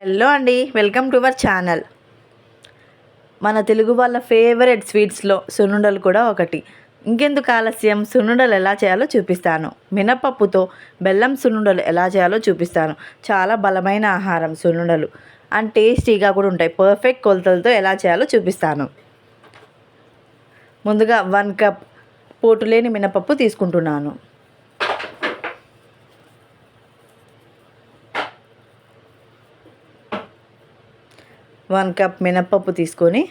Hello అండి, welcome to our channel. మన తెలుగు వాళ్ళ ఫేవరెట్ స్వీట్స్లో సున్నుండలు కూడా ఒకటి. ఇంకెందుకు ఆలస్యం, సున్నుండలు ఎలా చేయాలో చూపిస్తాను. మినపప్పుతో బెల్లం సున్నుండలు ఎలా చేయాలో చూపిస్తాను. చాలా బలమైన ఆహారం సున్నుండలు అండ్ టేస్టీగా కూడా ఉంటాయి. పర్ఫెక్ట్ కొలతలతో ఎలా చేయాలో చూపిస్తాను. ముందుగా 1 కప్ పోటులేని మినపప్పు తీసుకుంటున్నాను. 1 కప్ మినపప్పు తీసుకొని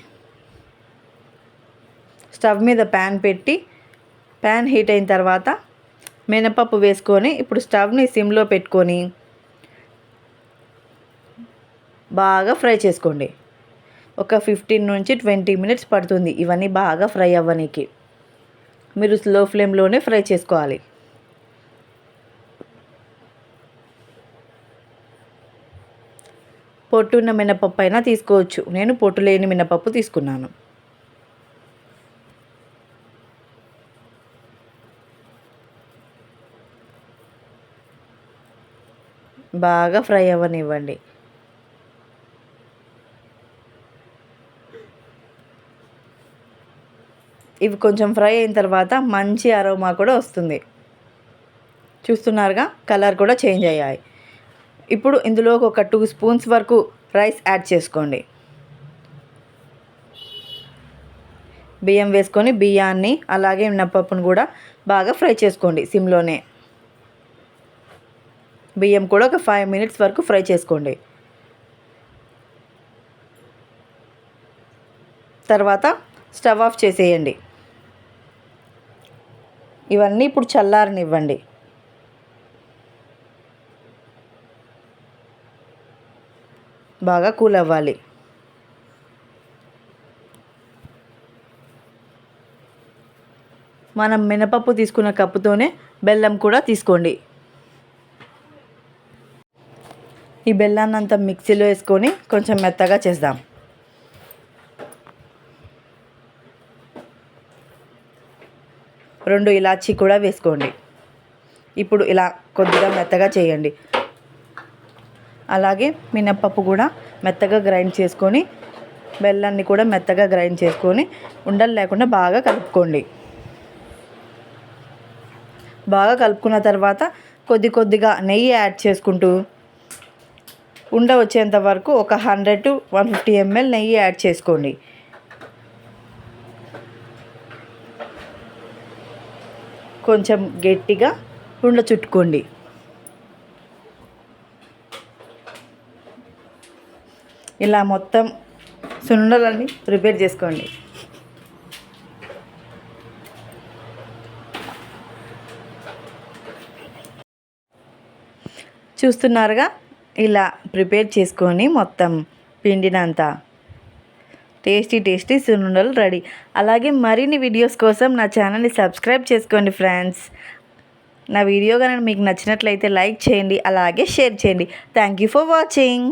స్టవ్ మీద ప్యాన్ పెట్టి ప్యాన్ హీట్ అయిన తర్వాత మినపప్పు వేసుకొని ఇప్పుడు స్టవ్ని సిమ్లో పెట్టుకొని బాగా ఫ్రై చేసుకోండి. ఒక 15 నుంచి 20 మినిట్స్ పడుతుంది ఇవన్నీ బాగా ఫ్రై అవ్వడానికి. మీరు స్లో ఫ్లేమ్లోనే ఫ్రై చేసుకోవాలి. పొట్టు ఉన్న మినపప్పు అయినా తీసుకోవచ్చు. నేను పొట్టు లేని మినపప్పు తీసుకున్నాను. బాగా ఫ్రై అవ్వనివ్వండి. ఇవి కొంచెం ఫ్రై అయిన తర్వాత మంచి అరోమా కూడా వస్తుంది. చూస్తున్నారుగా, కలర్ కూడా చేంజ్ అయ్యాయి. ఇప్పుడు ఇందులోకి ఒక 2 స్పూన్స్ వరకు రైస్ యాడ్ చేసుకోండి. బియ్యం వేసుకొని బియ్యాన్ని అలాగే మినపప్పును కూడా బాగా ఫ్రై చేసుకోండి సిమ్లోనే. బియ్యం కూడా ఒక 5 మినిట్స్ వరకు ఫ్రై చేసుకోండి. తర్వాత స్టవ్ ఆఫ్ చేసేయండి. ఇవన్నీ ఇప్పుడు చల్లారనివ్వండి. బాగా కూల్ అవ్వాలి. మనం మినపప్పు తీసుకున్న కప్పుతోనే బెల్లం కూడా తీసుకోండి. ఈ బెల్లాన్ని అంతా మిక్సీలో వేసుకొని కొంచెం మెత్తగా చేద్దాం. రెండు ఇలాచీ కూడా వేసుకోండి. ఇప్పుడు ఇలా కొద్దిగా మెత్తగా చేయండి. అలాగే మినపప్పు కూడా మెత్తగా గ్రైండ్ చేసుకొని బెల్లాన్ని కూడా మెత్తగా గ్రైండ్ చేసుకొని ఉండలు లేకుండా బాగా కలుపుకోండి. బాగా కలుపుకున్న తర్వాత కొద్దిగా నెయ్యి యాడ్ చేసుకుంటూ ఉండ వచ్చేంత వరకు ఒక 100 to 150 ml నెయ్యి యాడ్ చేసుకోండి. కొంచెం గట్టిగా ఉండ చుట్టుకోండి. ఇలా మొత్తం సున్నుండలన్నీ ప్రిపేర్ చేసుకోండి. చూస్తున్నారుగా, ఇలా ప్రిపేర్ చేసుకొని మొత్తం పిండినంతా టేస్టీ సున్నుండలు రెడీ. అలాగే మరిన్ని వీడియోస్ కోసం నా ఛానల్ని సబ్స్క్రైబ్ చేసుకోండి ఫ్రెండ్స్. నా వీడియో కనుక మీకు నచ్చినట్లయితే లైక్ చేయండి, అలాగే షేర్ చేయండి. Thank you for watching.